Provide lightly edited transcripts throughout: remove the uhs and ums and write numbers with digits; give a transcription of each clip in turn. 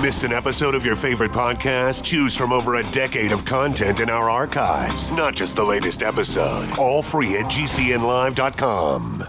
Missed an episode of your favorite podcast? Choose from over a decade of content in our archives, not just the latest episode. All free at gcnlive.com.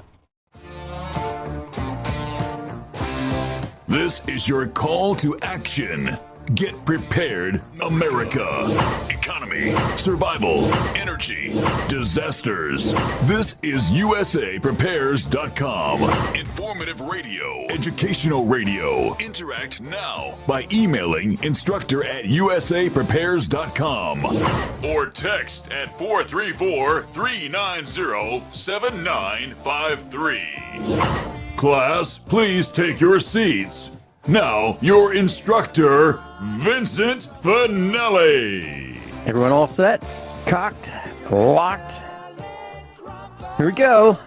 This is your call to action. Get prepared, America. Economy, survival, energy, disasters. This is USAPrepares.com. Informative radio, educational radio. Interact now by emailing instructor@USAPrepares.com or text at 434-390-7953. Class, please take your seats. Now, your instructor, Vincent Finelli. Everyone all set? Cocked? Locked? Here we go.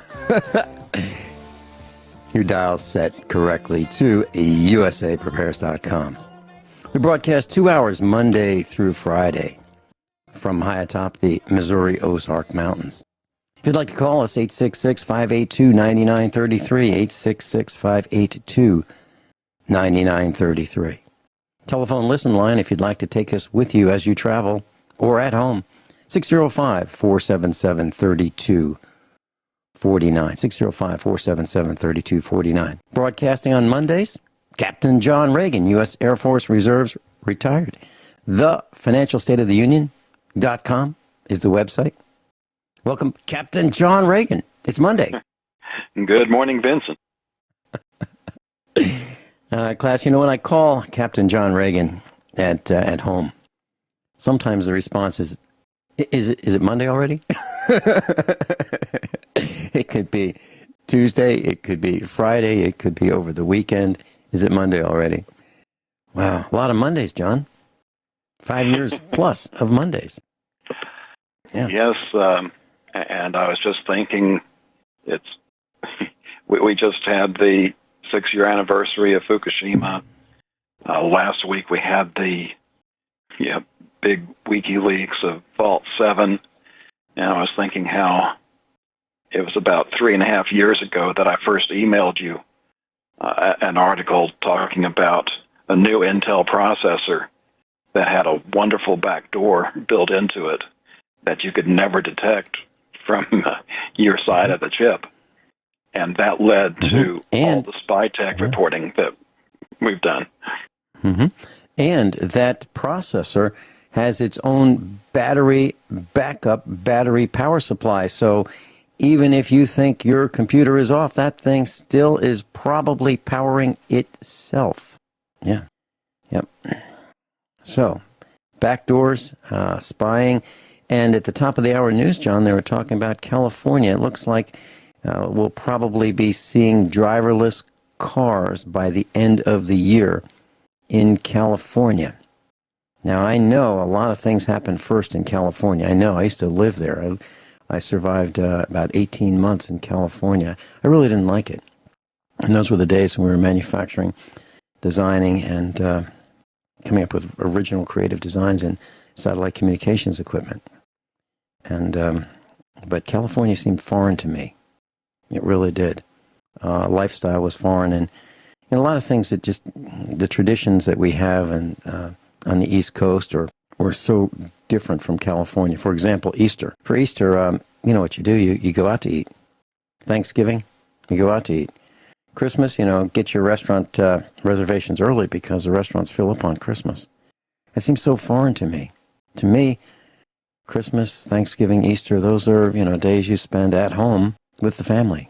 Your dial's set correctly to USAPrepares.com. We broadcast 2 hours Monday through Friday from high atop the Missouri Ozark Mountains. If you'd like to call us, 866-582-9933, 866-582-9933. Telephone listen line if you'd like to take us with you as you travel or at home, 605-477-3249, 605-477-3249. Broadcasting on Mondays, Captain John Ragan, U.S. Air Force Reserves, retired. TheFinancialStateOfTheUnion.com is the website. Welcome, Captain John Ragan. It's Monday. Good morning, Vincent. Class, you know, when I call Captain John Ragan at home, sometimes the response is it Monday already? It could be Tuesday, it could be Friday, it could be over the weekend. Is it Monday already? Wow, a lot of Mondays, John. 5 years plus of Mondays. Yeah. Yes, and I was just thinking, we just had the 6-year anniversary of Fukushima. Last week we had the big WikiLeaks of Vault 7, and I was thinking how it was about 3.5 years ago that I first emailed you an article talking about a new Intel processor that had a wonderful backdoor built into it that you could never detect from your side of the chip. And that led to all the spy tech reporting that we've done. Mm-hmm. And that processor has its own backup battery power supply. So even if you think your computer is off, that thing still is probably powering itself. Yeah. Yep. So, backdoors, spying. And at the top of the hour news, John, they were talking about California. It looks like we'll probably be seeing driverless cars by the end of the year in California. Now, I know a lot of things happen first in California. I know. I used to live there. I survived about 18 months in California. I really didn't like it. And those were the days when we were manufacturing, designing, and coming up with original creative designs in satellite communications equipment. And but California seemed foreign to me. It really did. Lifestyle was foreign, and a lot of things that just the traditions that we have and on the East Coast were so different from California. For example, Easter. For Easter, you know what you do? You go out to eat. Thanksgiving, you go out to eat. Christmas, get your restaurant reservations early because the restaurants fill up on Christmas. It seems so foreign to me. To me, Christmas, Thanksgiving, Easter, those are, days you spend at home with the family.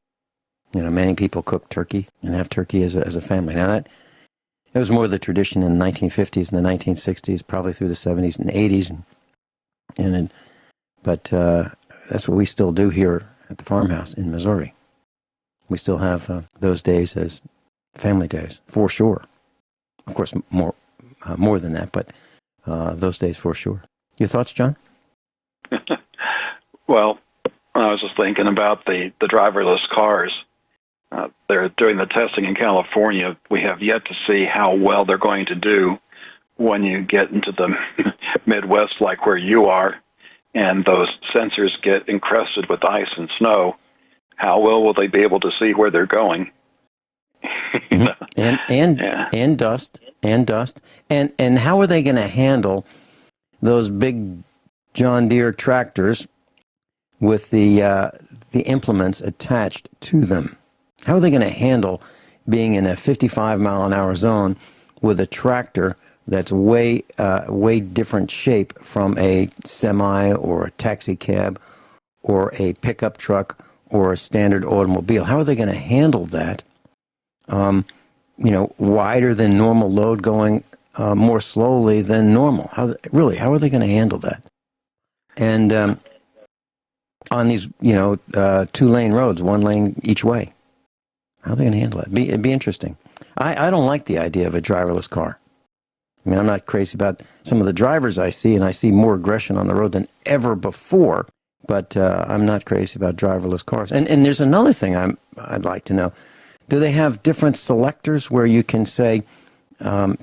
Many people cook turkey and have turkey as a family. Now it was more the tradition in the 1950s and the 1960s, probably through the 70s and 80s. But that's what we still do here at the farmhouse in Missouri. We still have those days as family days, for sure. Of course, more than that, but those days for sure. Your thoughts, John? Well, I was just thinking about the driverless cars. They're doing the testing in California. We have yet to see how well they're going to do when you get into the Midwest, like where you are, and those sensors get encrusted with ice and snow. How well will they be able to see where they're going? And dust and how are they going to handle those big John Deere tractors with the implements attached to them? How are they going to handle being in a 55-mile-an-hour zone with a tractor that's way different shape from a semi or a taxi cab or a pickup truck or a standard automobile? How are they going to handle that? Wider than normal load going more slowly than normal. How are they going to handle that? And on these, 2-lane roads, 1 lane each way, how are they going to handle it? It'd be interesting. I don't like the idea of a driverless car. I mean, I'm not crazy about some of the drivers I see, and I see more aggression on the road than ever before. But I'm not crazy about driverless cars. And there's another thing I'd like to know. Do they have different selectors where you can say,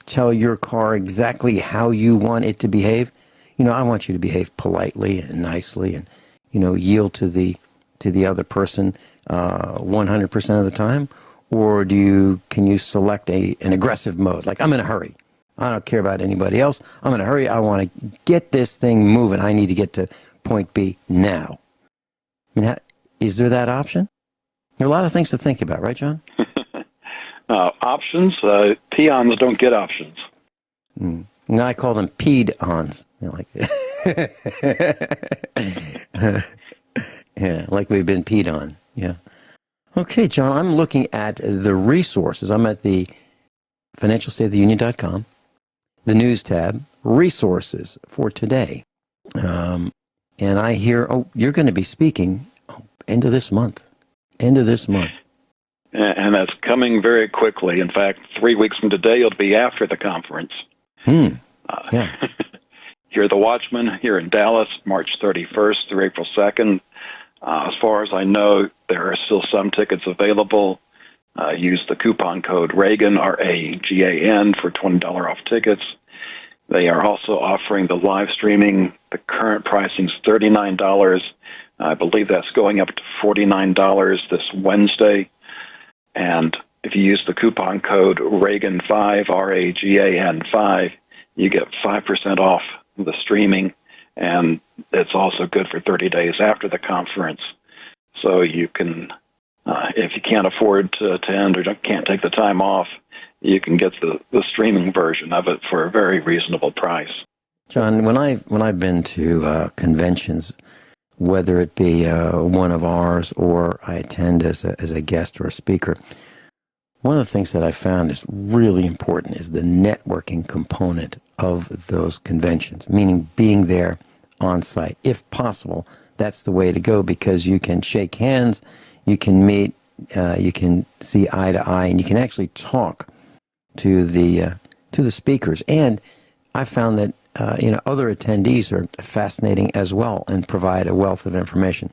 tell your car exactly how you want it to behave? I want you to behave politely and nicely and, yield to the other person 100% of the time? Or can you select an aggressive mode? Like, I'm in a hurry. I don't care about anybody else. I'm in a hurry. I want to get this thing moving. I need to get to point B now. I mean, is there that option? There are a lot of things to think about, right, John? Options? Peons don't get options. No, I call them peed-ons. Yeah, like we've been peed on. Yeah. Okay, John, I'm looking at the resources. I'm at the financialstateoftheunion.com, the news tab, resources for today. And I hear, you're going to be speaking end of this month. And that's coming very quickly. In fact, 3 weeks from today, it'll be after the conference. Yeah. Here at the Watchman, here in Dallas, March 31st through April 2nd. As far as I know, there are still some tickets available. Use the coupon code Regan, RAGAN, for $20 off tickets. They are also offering the live streaming. The current pricing is $39. I believe that's going up to $49 this Wednesday. And if you use the coupon code Regan5, RAGAN5, you get 5% off the streaming, and it's also good for 30 days after the conference. So you can, if you can't afford to attend or can't take the time off, you can get the streaming version of it for a very reasonable price. John, when I've been to conventions, whether it be one of ours or I attend as a guest or a speaker, one of the things that I found is really important is the networking component of those conventions, meaning being there on site. If possible, that's the way to go because you can shake hands, you can meet, you can see eye to eye, and you can actually talk to the speakers. And I found that other attendees are fascinating as well and provide a wealth of information.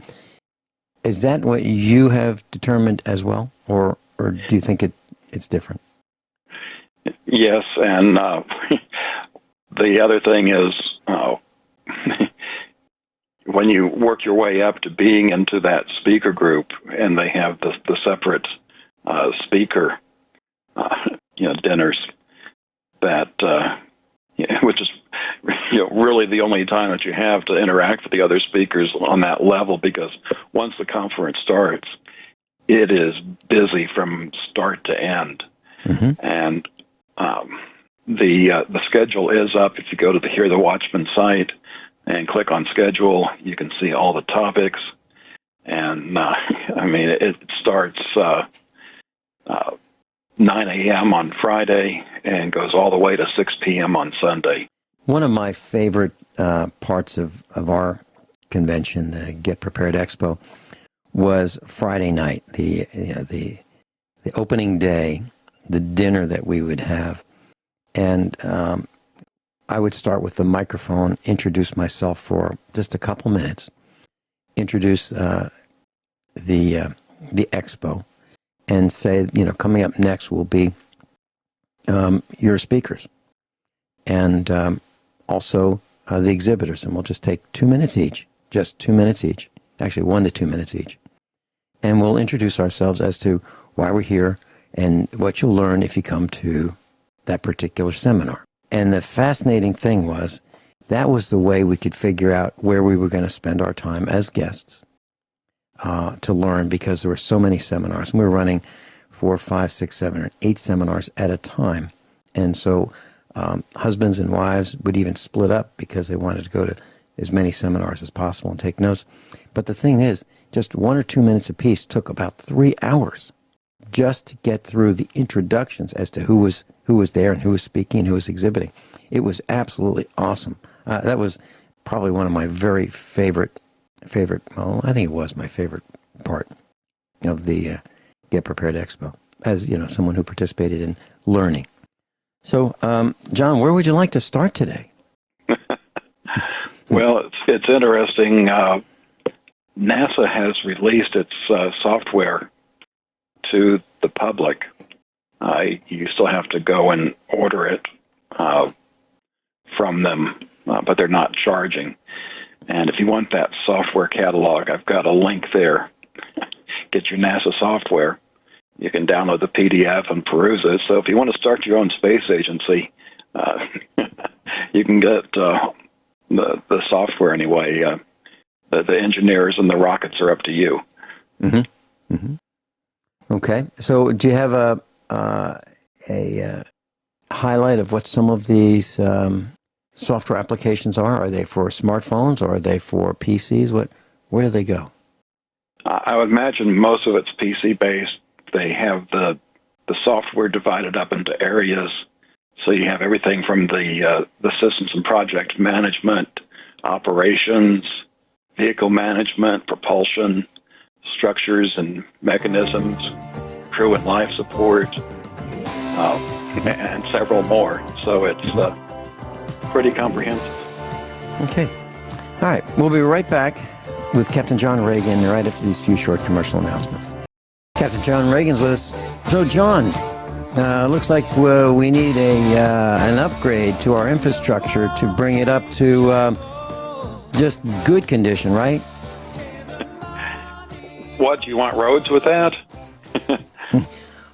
Is that what you have determined as well, or do you think it's different? Yes, and the other thing is when you work your way up to being into that speaker group, and they have the separate speaker dinners, that which is really the only time that you have to interact with the other speakers on that level, because once the conference starts, it is busy from start to end. Mm-hmm. And the schedule is up. If you go to the Hear the Watchman site and click on schedule, you can see all the topics. And it starts 9 a.m. on Friday and goes all the way to 6 p.m. on Sunday. One of my favorite parts of our convention, the Get Prepared Expo, was Friday night, the opening day, the dinner that we would have. And I would start with the microphone, introduce myself for just a couple minutes, introduce the expo, and say, coming up next will be your speakers. And also the exhibitors, and we'll just take 2 minutes each, just 2 minutes each, actually 1 to 2 minutes each. And we'll introduce ourselves as to why we're here and what you'll learn if you come to that particular seminar. And the fascinating thing was, that was the way we could figure out where we were going to spend our time as guests to learn, because there were so many seminars. And we were running 4, 5, 6, 7, or 8 seminars at a time. And so husbands and wives would even split up because they wanted to go to as many seminars as possible and take notes. But the thing is, just 1 or 2 minutes apiece took about 3 hours just to get through the introductions as to who was there and who was speaking and who was exhibiting. It was absolutely awesome. That was probably one of my very favorite, well, I think it was my favorite part of the Get Prepared Expo, as, you know, someone who participated in learning. So, John, where would you like to start today? Well, it's interesting. NASA has released its software to the public. You still have to go and order it from them, but they're not charging. And if you want that software catalog, I've got a link there. Get your NASA software. You can download the PDF and peruse it. So if you want to start your own space agency, you can get the software anyway. The engineers and the rockets are up to you. Mm-hmm. Mm-hmm. Okay. So do you have a highlight of what some of these software applications are? Are they for smartphones or are they for PCs? Where do they go? I would imagine most of it's PC-based. They have the software divided up into areas. So you have everything from the systems and project management, operations, vehicle management, propulsion, structures and mechanisms, crew and life support, and several more. So it's pretty comprehensive. Okay. All right. We'll be right back with Captain John Ragan right after these few short commercial announcements. Captain John Ragan's with us. So, John, looks like we need an upgrade to our infrastructure to bring it up to just good condition, right? What, do you want roads with that?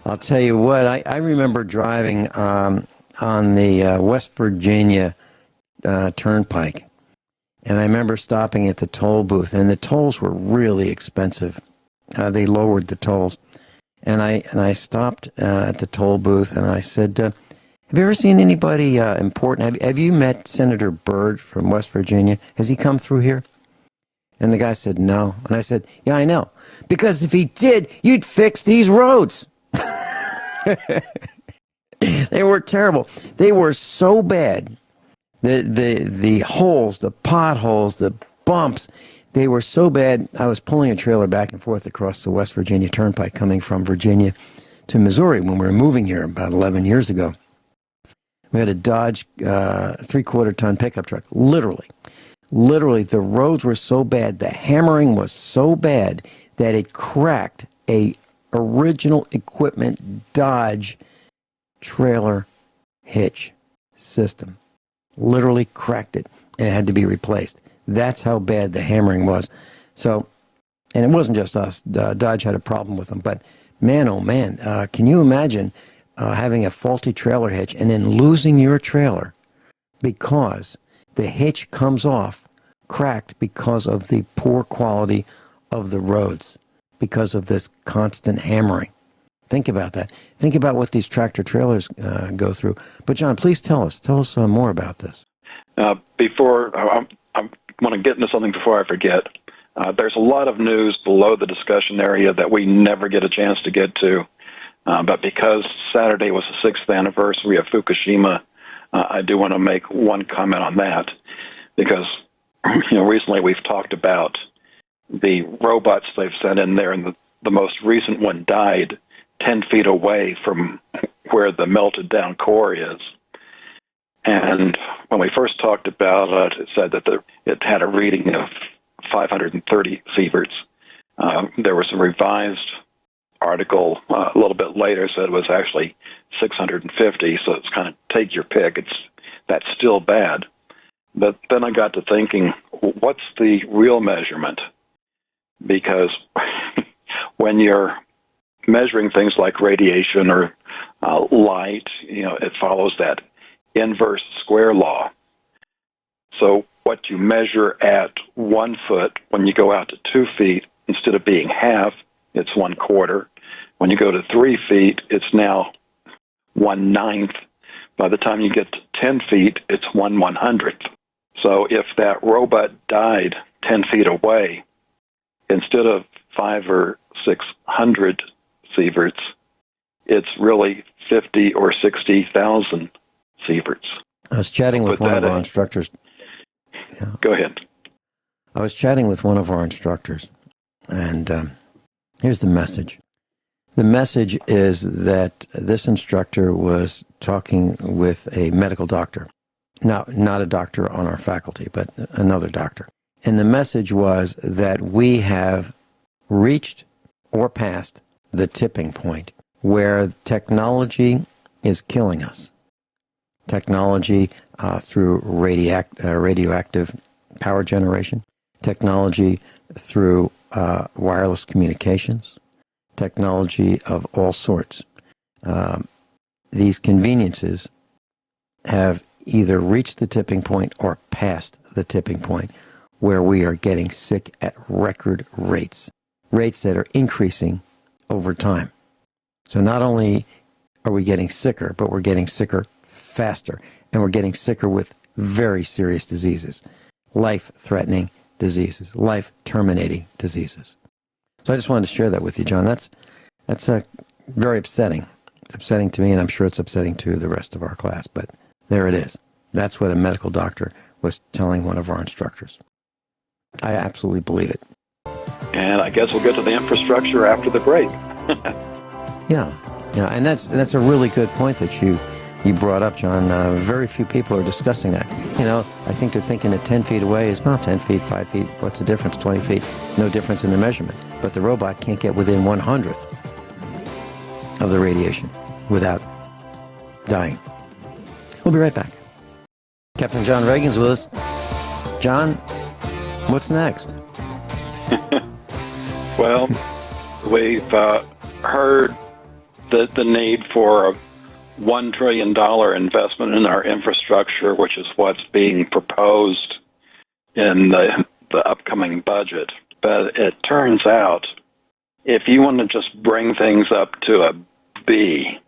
I'll tell you what, I remember driving on the West Virginia Turnpike, and I remember stopping at the toll booth, and the tolls were really expensive. They lowered the tolls, and I stopped at the toll booth, and I said, have you ever seen anybody important? Have you met Senator Byrd from West Virginia? Has he come through here? And the guy said, no. And I said, yeah, I know. Because if he did, you'd fix these roads. They were terrible. They were so bad. The holes, the potholes, the bumps, they were so bad. I was pulling a trailer back and forth across the West Virginia Turnpike coming from Virginia to Missouri when we were moving here about 11 years ago. We had a Dodge 3/4-ton pickup truck, literally, the roads were so bad, the hammering was so bad that it cracked a original equipment Dodge trailer hitch system. Literally cracked it, and it had to be replaced. That's how bad the hammering was. So, and it wasn't just us. Dodge had a problem with them, but man, oh man, can you imagine having a faulty trailer hitch and then losing your trailer because the hitch comes off cracked because of the poor quality of the roads, because of this constant hammering. Think about that. Think about what these tractor trailers go through. But John, please tell us more about this. Before I want to get into something before I forget. There's a lot of news below the discussion area that we never get a chance to get to. But because Saturday was the 6th anniversary of Fukushima, I do want to make one comment on that, because recently we've talked about the robots they've sent in there, and the most recent one died 10 feet away from where the melted down core is. And when we first talked about it, it said that it had a reading of 530 sieverts. There was a revised article a little bit later said it was actually 650, so it's kind of take your pick. That's still bad. But then I got to thinking, what's the real measurement? Because when you're measuring things like radiation or light, it follows that inverse square law. So what you measure at 1 foot, when you go out to 2 feet, instead of being half, it's 1/4. When you go to 3 feet, it's now 1/9. By the time you get to 10 feet, it's 1/100th. So if that robot died 10 feet away, instead of 500 or 600 sieverts, it's really 50 or 60,000 sieverts. I was chatting with one of our instructors. Yeah. Go ahead. I was chatting with one of our instructors, and here's the message. The message is that this instructor was talking with a medical doctor. Not a doctor on our faculty, but another doctor. And the message was that we have reached or passed the tipping point where technology is killing us. Technology through radioactive power generation, technology through wireless communications, technology of all sorts. These conveniences have either reached the tipping point or passed the tipping point where we are getting sick at record rates that are increasing over time. So not only are we getting sicker, but we're getting sicker faster, and we're getting sicker with very serious diseases, life-threatening diseases, life-terminating diseases. So I just wanted to share that with you, John. That's very upsetting. It's upsetting to me, and I'm sure it's upsetting to the rest of our class, but there it is. That's what a medical doctor was telling one of our instructors. I absolutely believe it. And I guess we'll get to the infrastructure after the break. Yeah, and that's a really good point that you brought up, John. Very few people are discussing that. I think they're thinking that 10 feet away is, 10 feet, 5 feet, what's the difference? 20 feet, no difference in the measurement. But the robot can't get within 1/100th of the radiation without dying. We'll be right back. Captain John Ragan's with us. John, what's next? Well, we've heard the need for a $1 trillion investment in our infrastructure, which is what's being proposed in the upcoming budget. But it turns out, if you want to just bring things up to a B,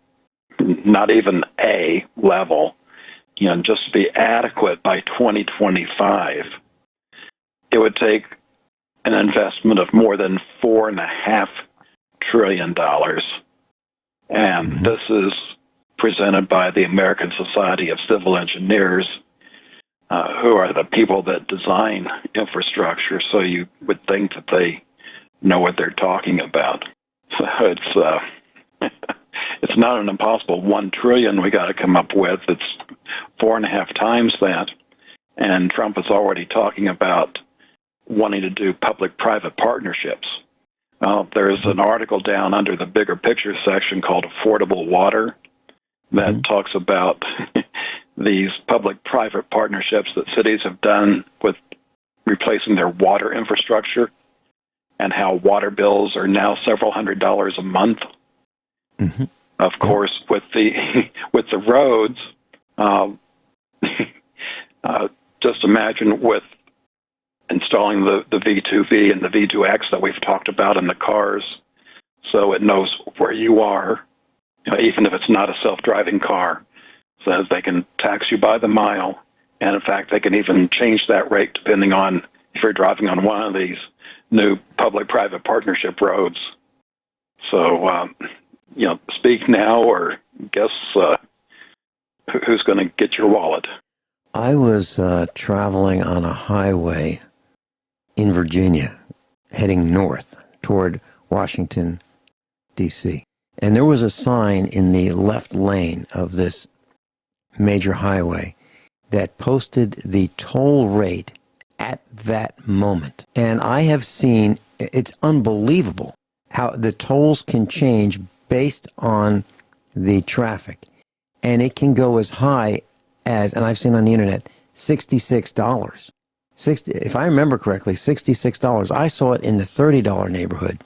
not even A level, just to be adequate by 2025, it would take an investment of more than $4.5 trillion. And this is presented by the American Society of Civil Engineers, who are the people that design infrastructure, so you would think that they know what they're talking about. So it's not an impossible $1 trillion we got to come up with. It's 4.5 times that. And Trump is already talking about wanting to do public-private partnerships. There's an article down under the bigger picture section called Affordable Water that talks about these public-private partnerships that cities have done with replacing their water infrastructure, and how water bills are now several $100s a month. Of course, with the roads, just imagine with installing the V2V and the V2X that we've talked about in the cars, so it knows where you are, even if it's not a self-driving car, so that they can tax you by the mile. And in fact, they can even change that rate depending on if you're driving on one of these new public-private partnership roads. So, speak now or guess who's going to get your wallet. I was traveling on a highway in Virginia, heading north toward Washington, D.C. And there was a sign in the left lane of this major highway that posted the toll rate at that moment. And I have seen, it's unbelievable how the tolls can change based on the traffic. And it can go as high as, and I've seen on the internet, $66. If I remember correctly, $66. I saw it in the $30 neighborhood.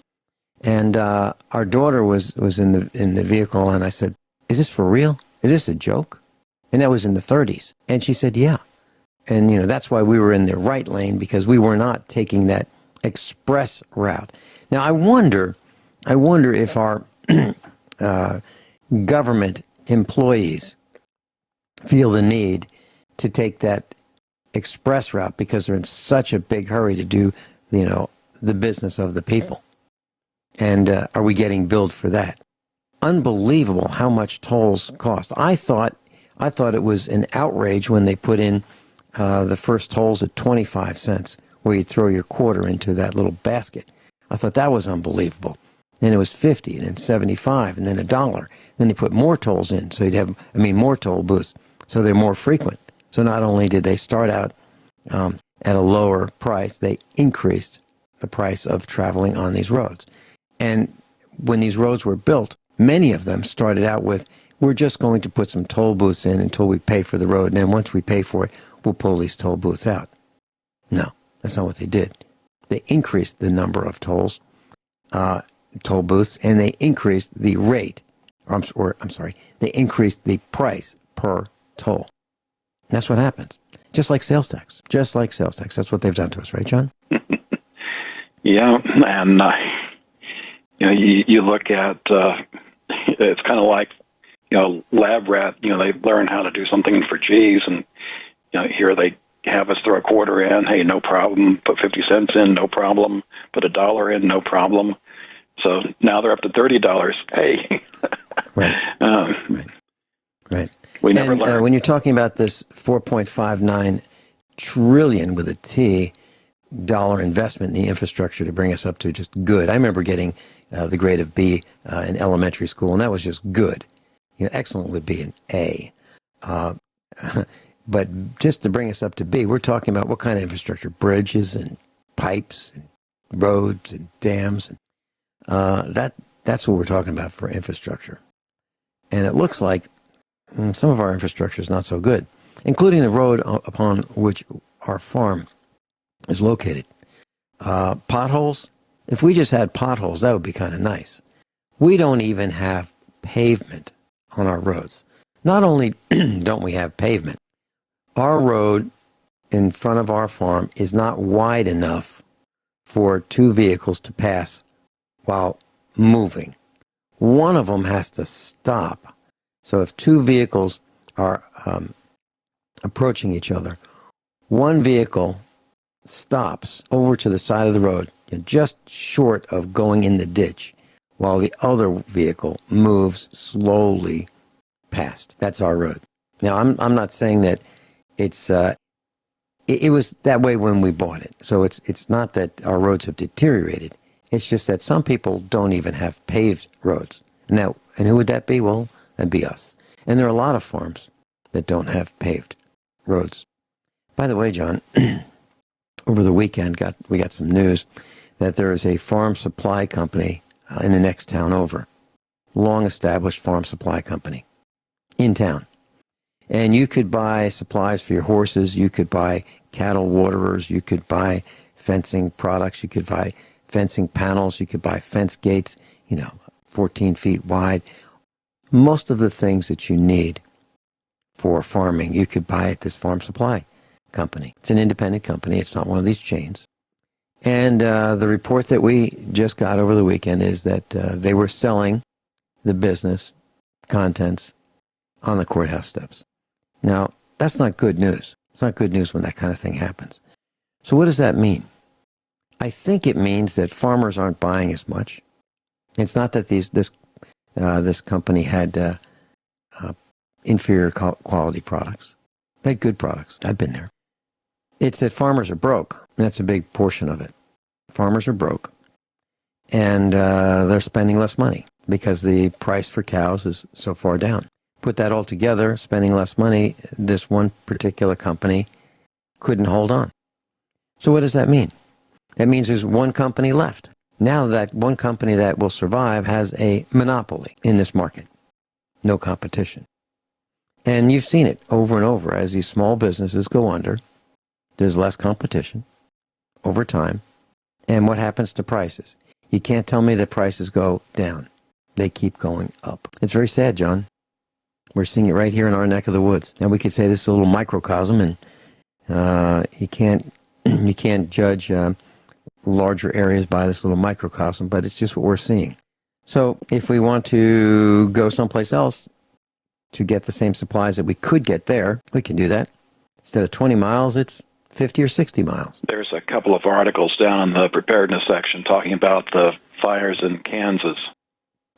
And our daughter was in the vehicle, and I said, "Is this for real? Is this a joke?" And that was in the 30s. And she said, "Yeah." And that's why we were in the right lane, because we were not taking that express route. Now I wonder if our government employees feel the need to take that express route because they're in such a big hurry to do, the business of the people. And are we getting billed for that? Unbelievable how much tolls cost. I thought it was an outrage when they put in the first tolls at 25 cents, where you throw your quarter into that little basket. I thought that was unbelievable. Then it was 50, and then 75, and then $1. Then they put more tolls in, so you'd have, more toll booths, so they're more frequent. So not only did they start out at a lower price, they increased the price of traveling on these roads. And when these roads were built, many of them started out with, we're just going to put some toll booths in until we pay for the road, and then once we pay for it, we'll pull these toll booths out. No, that's not what they did. They increased the number of toll booths, and they increased the rate, they increased the price per toll. That's what happens. Just like sales tax. That's what they've done to us, right, John? Yeah, and you look at it's kind of like lab rat. They learn how to do something for G's, and here they have us throw a quarter in. Hey, no problem. Put 50 cents in, no problem. Put $1 in, no problem. So now they're up to $30. Hey, right. We never learned. When you're talking about this 4.59 trillion with a T dollar investment in the infrastructure to bring us up to just good. I remember getting the grade of B in elementary school, and that was just good. Excellent would be an A. But just to bring us up to B, we're talking about what kind of infrastructure? Bridges and pipes and roads and dams. That's what we're talking about for infrastructure. And it looks like some of our infrastructure is not so good, including the road upon which our farm is located. Potholes, if we just had potholes, that would be kind of nice. We don't even have pavement on our roads. Not only don't we have pavement, our road in front of our farm is not wide enough for two vehicles to pass while moving. One of them has to stop. So if two vehicles are approaching each other, one vehicle stops over to the side of the road, just short of going in the ditch, while the other vehicle moves slowly past. That's our road. Now, I'm not saying that it was that way when we bought it. So it's not that our roads have deteriorated. It's just that some people don't even have paved roads. And who would that be? Well, that'd be us. And there are a lot of farms that don't have paved roads. By the way, John, over the weekend we got some news that there is a farm supply company in the next town over. Long-established farm supply company in town. And you could buy supplies for your horses, you could buy cattle waterers, you could buy fencing products, you could buy fencing panels, you could buy fence gates, 14 feet wide. Most of the things that you need for farming, you could buy at this farm supply company. It's an independent company. It's not one of these chains. And the report that we just got over the weekend is that they were selling the business contents on the courthouse steps. Now, that's not good news. It's not good news when that kind of thing happens. So what does that mean? I think it means that farmers aren't buying as much. It's not that this company had inferior quality products. They had good products. I've been there. It's that farmers are broke. That's a big portion of it. Farmers are broke, and they're spending less money because the price for cows is so far down. Put that all together, spending less money, this one particular company couldn't hold on. So what does that mean? That means there's one company left. Now that one company that will survive has a monopoly in this market. No competition. And you've seen it over and over as these small businesses go under. There's less competition over time. And what happens to prices? You can't tell me that prices go down. They keep going up. It's very sad, John. We're seeing it right here in our neck of the woods. And we could say this is a little microcosm, and you can't judge larger areas by this little microcosm, but it's just what we're seeing. So if we want to go someplace else to get the same supplies that we could get there, we can do that. Instead of 20 miles, it's 50 or 60 miles. There's a couple of articles down in the preparedness section talking about the fires in Kansas.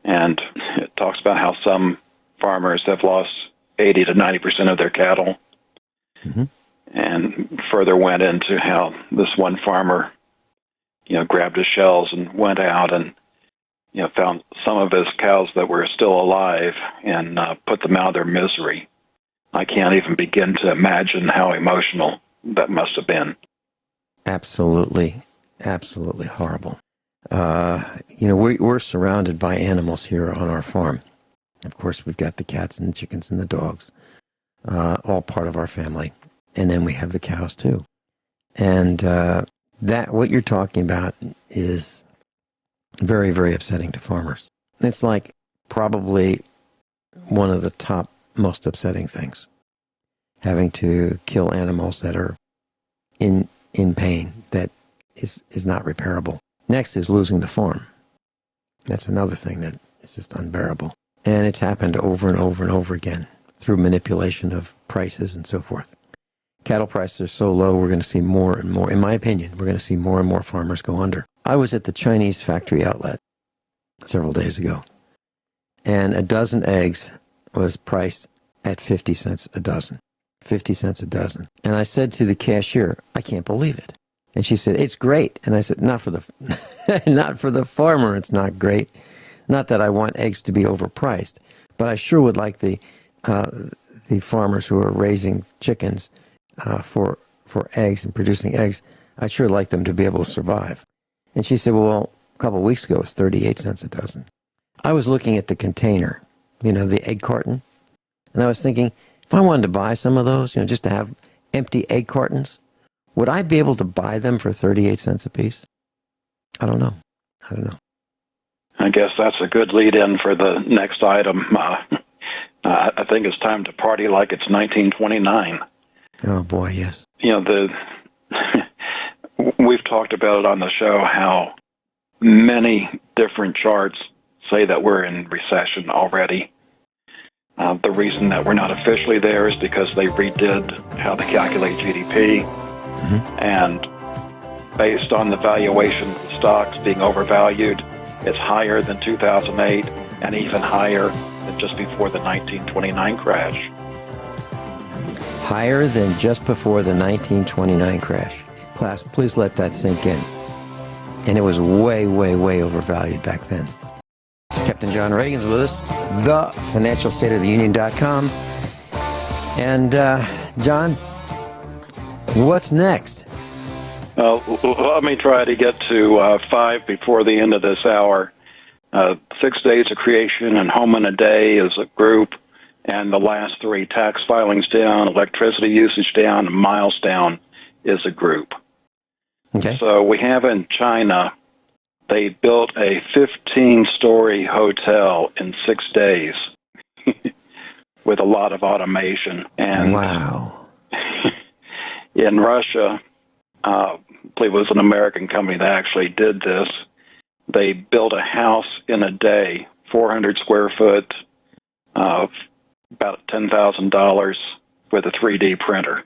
And it talks about how some farmers have lost 80 to 90% of their cattle. Mm-hmm. And further went into how this one farmer, grabbed his shells and went out and, found some of his cows that were still alive and put them out of their misery. I can't even begin to imagine how emotional that must have been. Absolutely, absolutely horrible. We're surrounded by animals here on our farm. Of course, we've got the cats and the chickens and the dogs, all part of our family. And then we have the cows too. And what you're talking about is very, very upsetting to farmers. It's like probably one of the top most upsetting things, having to kill animals that are in pain, that is not repairable. Next is losing the farm. That's another thing that is just unbearable. And it's happened over and over and over again through manipulation of prices and so forth. Cattle prices are so low, we're going to see more and more, in my opinion, we're going to see more and more farmers go under. I was at the Chinese factory outlet several days ago, and a dozen eggs was priced at 50 cents a dozen. 50 cents a dozen. And I said to the cashier, I can't believe it. And she said, it's great. And I said, not for the farmer, it's not great. Not that I want eggs to be overpriced, but I sure would like the farmers who are raising chickens for eggs and producing eggs, I'd sure like them to be able to survive. And she said, well, a couple of weeks ago it was 38 cents a dozen. I was looking at the container, the egg carton, and I was thinking, if I wanted to buy some of those, just to have empty egg cartons, would I be able to buy them for 38 cents a piece? I don't know. I guess that's a good lead-in for the next item. I think it's time to party like it's 1929. Oh, boy, yes. We've talked about it on the show, how many different charts say that we're in recession already. The reason that we're not officially there is because they redid how they calculate GDP. Mm-hmm. And based on the valuation of the stocks being overvalued, it's higher than 2008 and even higher than just before the 1929 crash. Higher than just before the 1929 crash. Class, please let that sink in. And it was way, way, way overvalued back then. Captain John Ragan's with us, thefinancialstateoftheunion.com. And, John, what's next? Let me try to get to 5 before the end of this hour. 6 days of creation and home in a day is a group, and the last 3, tax filings down, electricity usage down, and miles down, is a group. Okay. So we have in China, they built a 15-story hotel in 6 days with a lot of automation. And wow. In Russia, I believe it was an American company that actually did this. They built a house in a day, 400 square foot, about $10,000 with a 3D printer.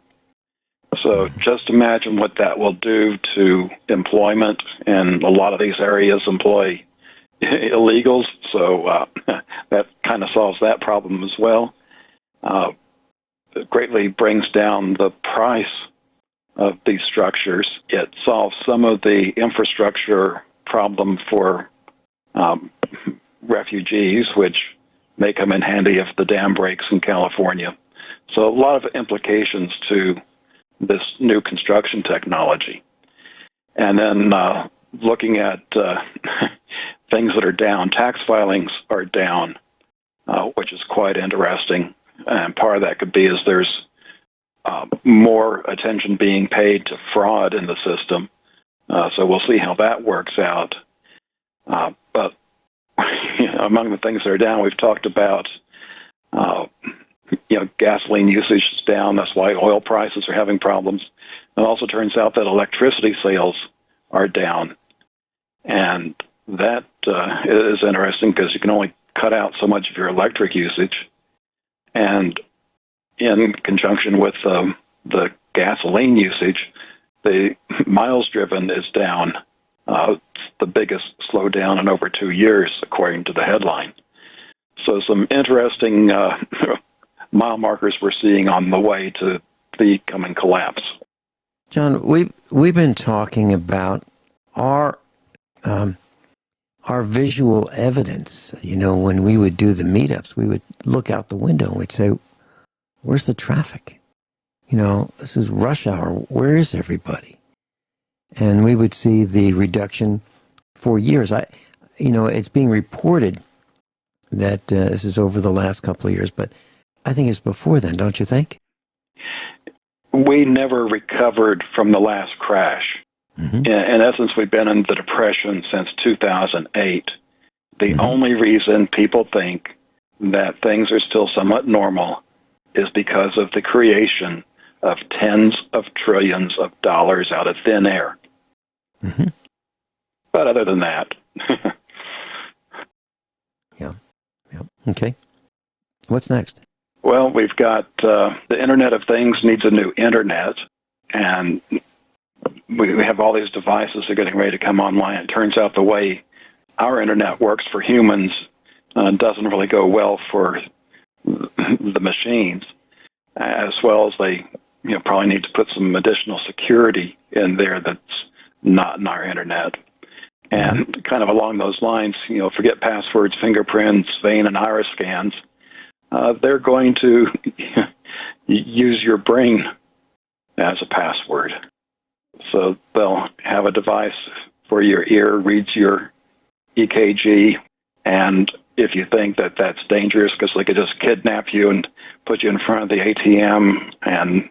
So just imagine what that will do to employment, and a lot of these areas employ illegals, so that kind of solves that problem as well. It greatly brings down the price of these structures. It solves some of the infrastructure problem for refugees, which may come in handy if the dam breaks in California. So a lot of implications to this new construction technology. And then looking at things that are down, tax filings are down, which is quite interesting. And part of that could be is there's more attention being paid to fraud in the system. So we'll see how that works out. But among the things that are down, we've talked about, gasoline usage is down. That's why oil prices are having problems. It also turns out that electricity sales are down. And that is interesting because you can only cut out so much of your electric usage. And in conjunction with the gasoline usage, the miles driven is down. It's the biggest slowdown in over 2 years, according to the headline. So some interesting mile markers we're seeing on the way to the coming collapse. John, we've been talking about our visual evidence. When we would do the meetups, we would look out the window and we'd say, "Where's the traffic? This is rush hour. Where is everybody?" And we would see the reduction for years. It's being reported that this is over the last couple of years, but I think it's before then, don't you think? We never recovered from the last crash. Mm-hmm. In essence, we've been in the Depression since 2008. The mm-hmm. only reason people think that things are still somewhat normal is because of the creation of tens of trillions of dollars out of thin air. Mm-hmm. But other than that... Yeah. Okay. What's next? Well, we've got the Internet of Things needs a new internet, and we have all these devices that are getting ready to come online. It turns out the way our internet works for humans doesn't really go well for the machines, as well as they probably need to put some additional security in there that's not in our internet. And kind of along those lines, forget passwords, fingerprints, vein and iris scans. They're going to use your brain as a password. So they'll have a device where your ear reads your EKG, and if you think that that's dangerous because they could just kidnap you and put you in front of the ATM and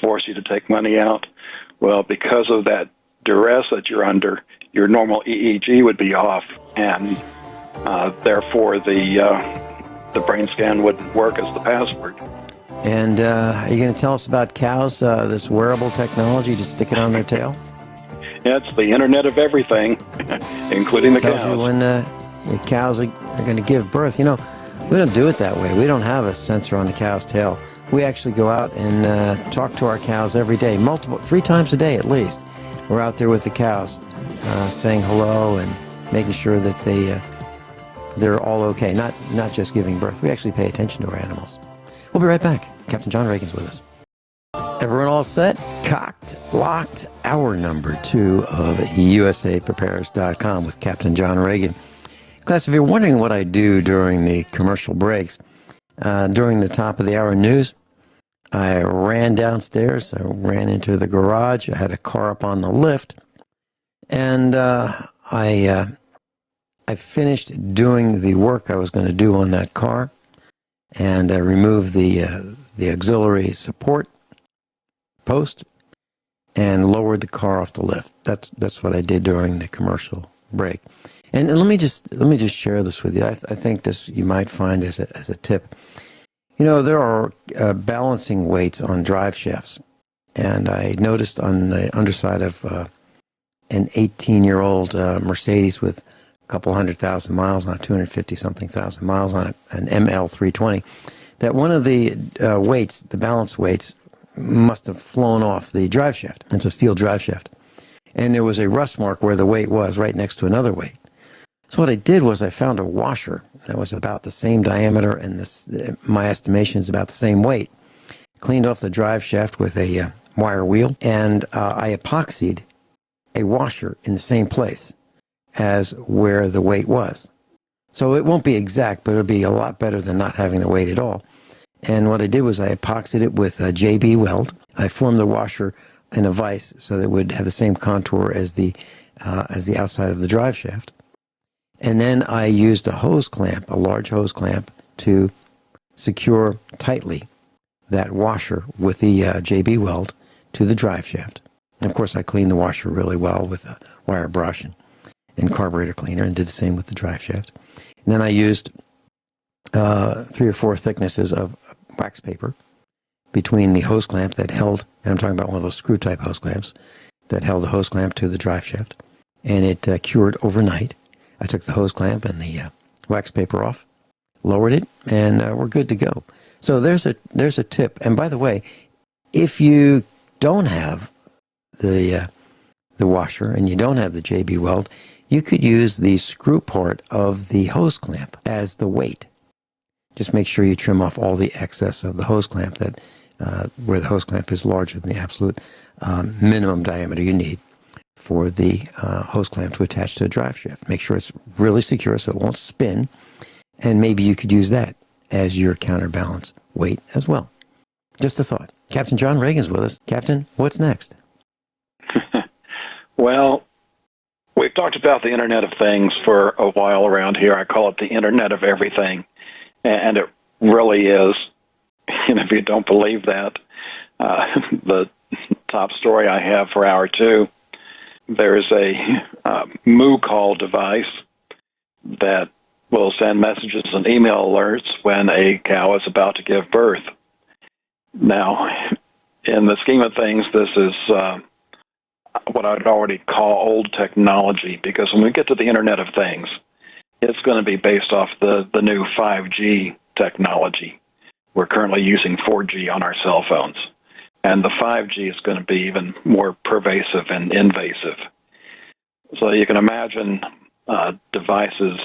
force you to take money out, well, because of that duress that you're under, your normal EEG would be off, and therefore the brain scan wouldn't work as the password. And are you going to tell us about cows, this wearable technology to stick it on their tail? Yeah, it's the Internet of everything, including the cows. Tells you when your cows are going to give birth. We don't do it that way. We don't have a sensor on the cow's tail. We actually go out and talk to our cows every day, 3 times a day at least. We're out there with the cows, saying hello and making sure that they're all okay, not just giving birth. We actually pay attention to our animals. We'll be right back. Captain John Ragan's with us. Everyone all set? Cocked, locked, hour number 2 of USAPrepares.com with Captain John Ragan. Class, if you're wondering what I do during the commercial breaks, during the top of the hour news, I ran downstairs, I ran into the garage, I had a car up on the lift, and I finished doing the work I was going to do on that car, and I removed the auxiliary support post and lowered the car off the lift. That's what I did during the commercial break. And let me just share this with you. I think this you might find as a tip. There are balancing weights on drive shafts, and I noticed on the underside of an 18-year-old Mercedes with a couple 100,000 miles on it, 250-something thousand miles on it, an ML320, that one of the weights, the balance weights, must have flown off the drive shaft. It's a steel drive shaft. And there was a rust mark where the weight was, right next to another weight. So what I did was I found a washer that was about the same diameter and my estimation is about the same weight. Cleaned off the drive shaft with a wire wheel, and I epoxied a washer in the same place as where the weight was. So it won't be exact, but it'll be a lot better than not having the weight at all. And what I did was I epoxied it with a JB weld. I formed the washer in a vise so that it would have the same contour as the outside of the drive shaft. And then I used a hose clamp, a large hose clamp, to secure tightly that washer with the JB weld to the drive shaft. And of course, I cleaned the washer really well with a wire brush and carburetor cleaner, and did the same with the drive shaft. And then I used 3 or 4 thicknesses of wax paper between the hose clamp that held, and I'm talking about one of those screw type hose clamps that held the hose clamp to the drive shaft, and it cured overnight. I took the hose clamp and the wax paper off, lowered it, and we're good to go. So there's a tip. And by the way, if you don't have the washer and you don't have the JB Weld, you could use the screw part of the hose clamp as the weight. Just make sure you trim off all the excess of the hose clamp that where the hose clamp is larger than the absolute minimum diameter you need for the hose clamp to attach to the drive shaft. Make sure it's really secure so it won't spin, and maybe you could use that as your counterbalance weight as well. Just a thought. Captain John Ragan's with us. Captain, what's next? Well, we've talked about the Internet of Things for a while around here. I call it the Internet of Everything, and it really is. And if you don't believe that, the top story I have for hour 2, there's a moo call device that will send messages and email alerts when a cow is about to give birth. Now, in the scheme of things, this is what I'd already call old technology, because when we get to the Internet of Things, it's going to be based off the new 5G technology. We're currently using 4G on our cell phones, and the 5G is going to be even more pervasive and invasive. So you can imagine devices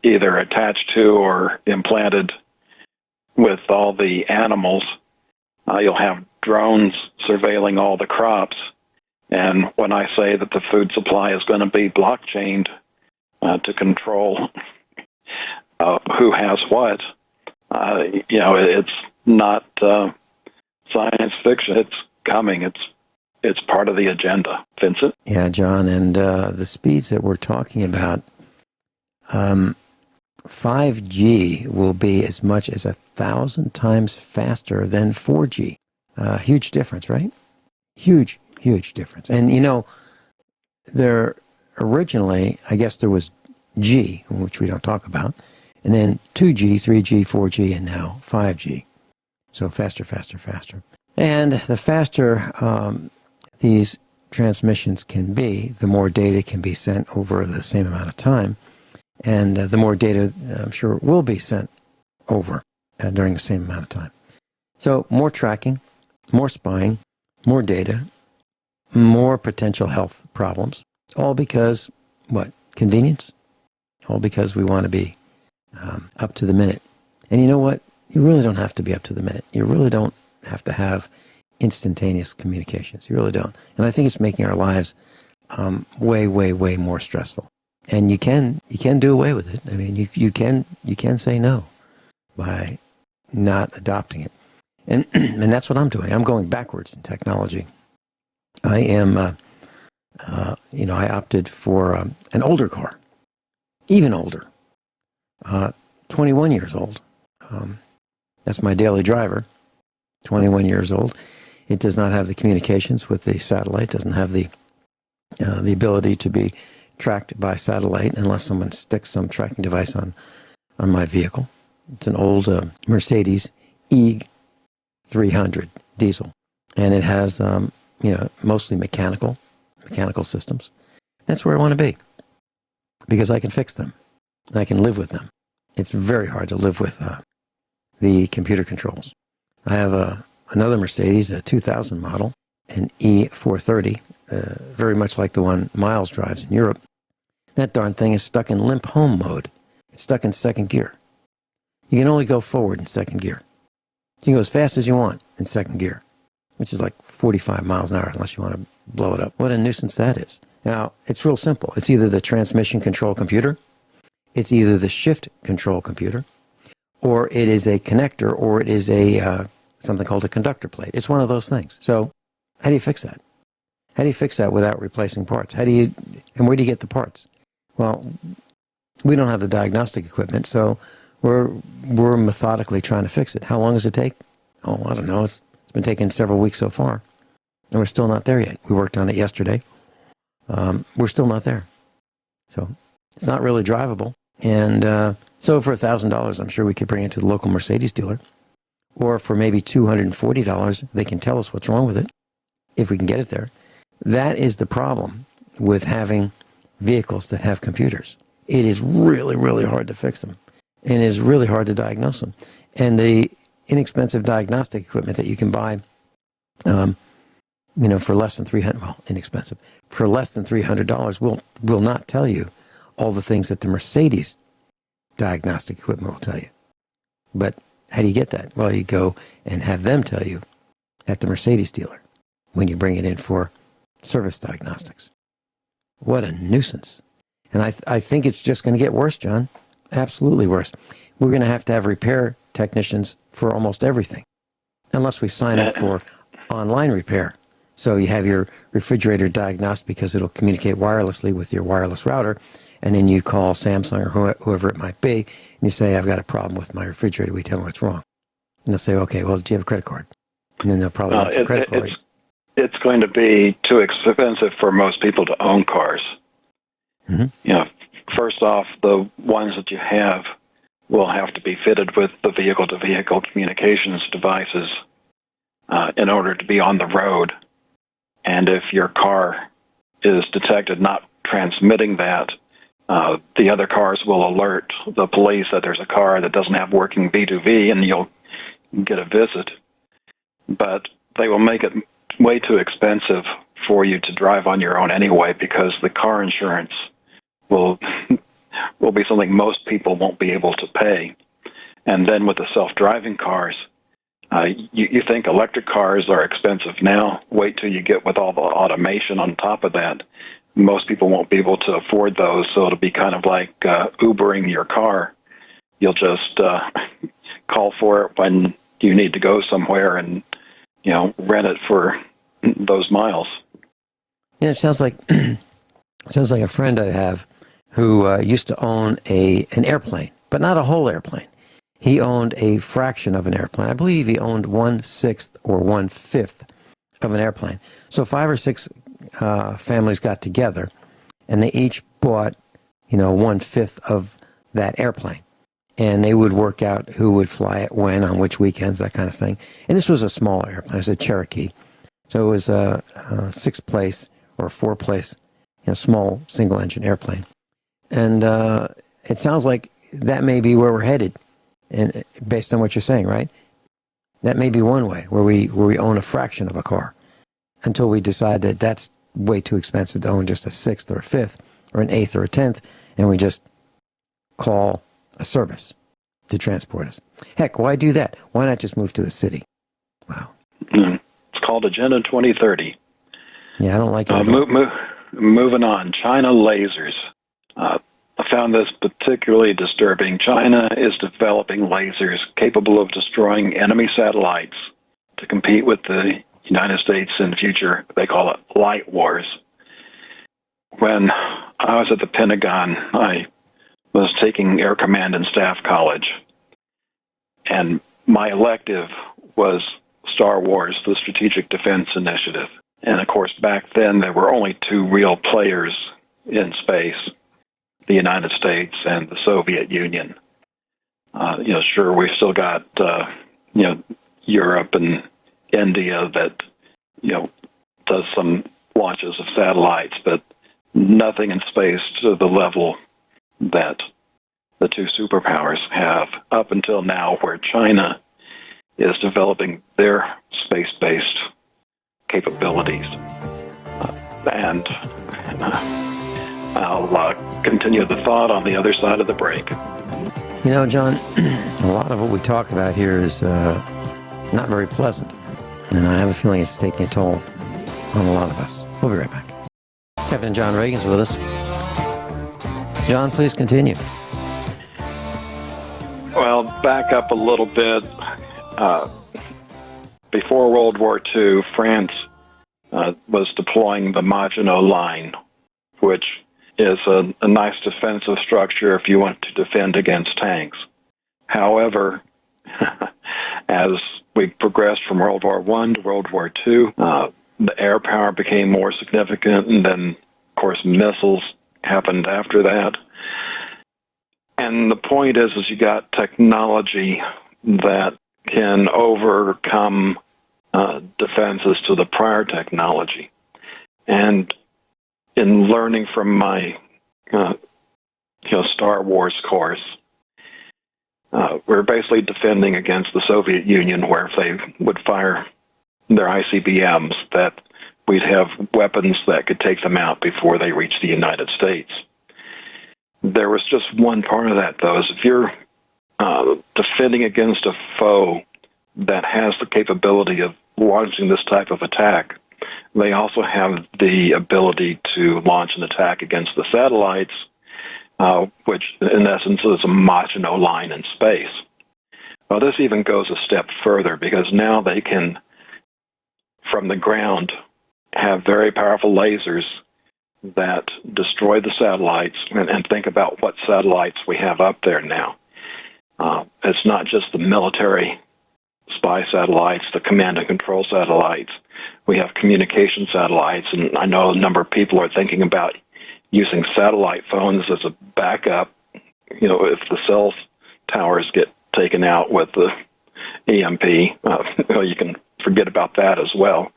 either attached to or implanted with all the animals. You'll have drones surveilling all the crops. And when I say that the food supply is going to be blockchained to control who has what, it's not science fiction. It's coming. It's part of the agenda. Vincent? Yeah, John, and the speeds that we're talking about, 5G will be as much as 1,000 times faster than 4G. Huge difference, right? Huge difference. And, there originally, I guess there was G, which we don't talk about, and then 2G, 3G, 4G, and now 5G. So faster. And the faster these transmissions can be, the more data can be sent over the same amount of time. And the more data, I'm sure, will be sent over during the same amount of time. So more tracking, more spying, more data, more potential health problems, all because, what, convenience? All because we want to be up to the minute. And you know what? You really don't have to be up to the minute. You really don't have to have instantaneous communications. You really don't. And I think it's making our lives way more stressful. And you can do away with it. I mean, you can say no by not adopting it. And that's what I'm doing. I'm going backwards in technology. I am, I opted for an older car, even older, 21 years old. That's my daily driver, 21 years old. It does not have the communications with the satellite, doesn't have the ability to be tracked by satellite unless someone sticks some tracking device on my vehicle. It's an old Mercedes E300 diesel, and it has mostly mechanical systems. That's where I want to be, because I can fix them. I can live with them. It's very hard to live with the computer controls. I have another Mercedes, a 2000 model, an E430, very much like the one Miles drives in Europe. That darn thing is stuck in limp home mode. It's stuck in second gear. You can only go forward in second gear. You can go as fast as you want in second gear, which is like 45 miles an hour unless you want to blow it up. What a nuisance that is. Now, it's real simple. It's either the transmission control computer, it's either the shift control computer, or it is a connector, or it is a something called a conductor plate. It's one of those things. So how do you fix that? How do you fix that without replacing parts? And where do you get the parts? Well, we don't have the diagnostic equipment, so we're methodically trying to fix it. How long does it take? Oh, I don't know. It's been taking several weeks so far, and we're still not there yet. We worked on it yesterday. We're still not there. So it's not really drivable. And so for $1,000, I'm sure we could bring it to the local Mercedes dealer. Or for maybe $240, they can tell us what's wrong with it, if we can get it there. That is the problem with having vehicles that have computers. It is really, really hard to fix them. And it is really hard to diagnose them. And the inexpensive diagnostic equipment that you can buy, for less than inexpensive, for less than $300 will not tell you all the things that the Mercedes diagnostic equipment will tell you. But how do you get that? Well, you go and have them tell you at the Mercedes dealer when you bring it in for service diagnostics. What a nuisance. And I think it's just going to get worse, John. Absolutely worse. We're going to have repair technicians for almost everything, unless we sign up for online repair. So you have your refrigerator diagnosed because it'll communicate wirelessly with your wireless router, and then you call Samsung or whoever it might be, and you say, I've got a problem with my refrigerator. We tell them what's wrong. And they'll say, okay, well, do you have a credit card? And then they'll probably want your credit card. It's going to be too expensive for most people to own cars. Mm-hmm. First off, the ones that you have will have to be fitted with the vehicle-to-vehicle communications devices in order to be on the road. And if your car is detected not transmitting that, the other cars will alert the police that there's a car that doesn't have working V2V, and you'll get a visit. But they will make it way too expensive for you to drive on your own anyway, because the car insurance will be something most people won't be able to pay. And then with the self-driving cars, you think electric cars are expensive now. Wait till you get with all the automation on top of that. Most people won't be able to afford those, so it'll be kind of like Ubering your car. You'll just call for it when you need to go somewhere and, rent it for those miles. Yeah, it sounds like a friend I have who used to own an airplane, but not a whole airplane. He owned a fraction of an airplane. I believe he owned 1/6 or 1/5 of an airplane. So 5 or 6 families got together, and they each bought, 1/5 of that airplane. And they would work out who would fly it when, on which weekends, that kind of thing. And this was a small airplane. It was a Cherokee. So it was a 6-place or a 4-place, small single-engine airplane. And it sounds like that may be where we're headed, and based on what you're saying, right? That may be one way, where we own a fraction of a car, until we decide that that's way too expensive to own just a 6th or a 5th or an 8th or a 10th, and we just call a service to transport us. Heck, why do that? Why not just move to the city? Wow. It's called Agenda 2030. Yeah, I don't like that. Moving on, China lasers. I found this particularly disturbing. China is developing lasers capable of destroying enemy satellites to compete with the United States in the future. They call it light wars. When I was at the Pentagon, I was taking Air Command and Staff College, and my elective was Star Wars, the Strategic Defense Initiative. And of course, back then there were only 2 real players in space, the United States and the Soviet Union. Sure, we've still got, Europe and India that, does some launches of satellites, but nothing in space to the level that the 2 superpowers have up until now, where China is developing their space-based capabilities. And I'll continue the thought on the other side of the break. John, a lot of what we talk about here is not very pleasant. And I have a feeling it's taking a toll on a lot of us. We'll be right back. Captain John Ragan's with us. John, please continue. Well, back up a little bit. Before World War II, France was deploying the Maginot Line, which is a nice defensive structure if you want to defend against tanks. However, as we progressed from World War I to World War II, the air power became more significant, and then, of course, missiles happened after that. And the point is you got technology that can overcome defenses to the prior technology. And in learning from my Star Wars course, we're basically defending against the Soviet Union, where if they would fire their ICBMs, that we'd have weapons that could take them out before they reach the United States. There was just one part of that, though, is if you're defending against a foe that has the capability of launching this type of attack, they also have the ability to launch an attack against the satellites, which in essence is a Maginot Line in space. Well, this even goes a step further, because now they can, from the ground, have very powerful lasers that destroy the satellites, and think about what satellites we have up there now. It's not just the military spy satellites, the command and control satellites. We have communication satellites, and I know a number of people are thinking about using satellite phones as a backup. If the cell towers get taken out with the EMP, you can forget about that as well.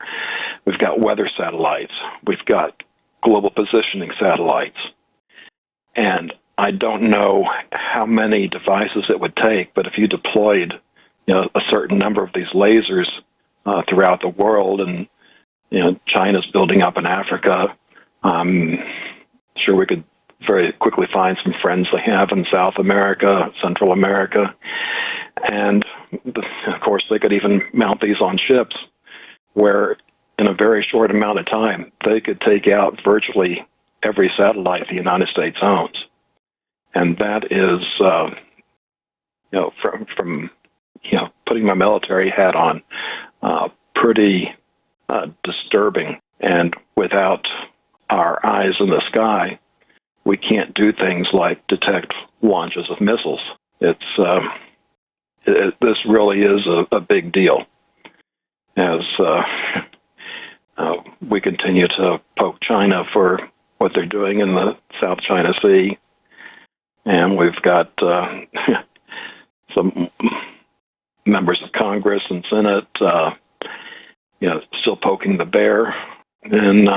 We've got weather satellites. We've got global positioning satellites. And I don't know how many devices it would take, but if you deployed a certain number of these lasers throughout the world, and China's building up in Africa, I'm sure we could very quickly find some friends they have in South America, Central America, and of course they could even mount these on ships, where in a very short amount of time they could take out virtually every satellite the United States owns. And that is, from putting my military hat on, pretty disturbing. And without our eyes in the sky, we can't do things like detect launches of missiles. This really is a big deal, as we continue to poke China for what they're doing in the South China Sea. And we've got some members of Congress and Senate, still poking the bear. And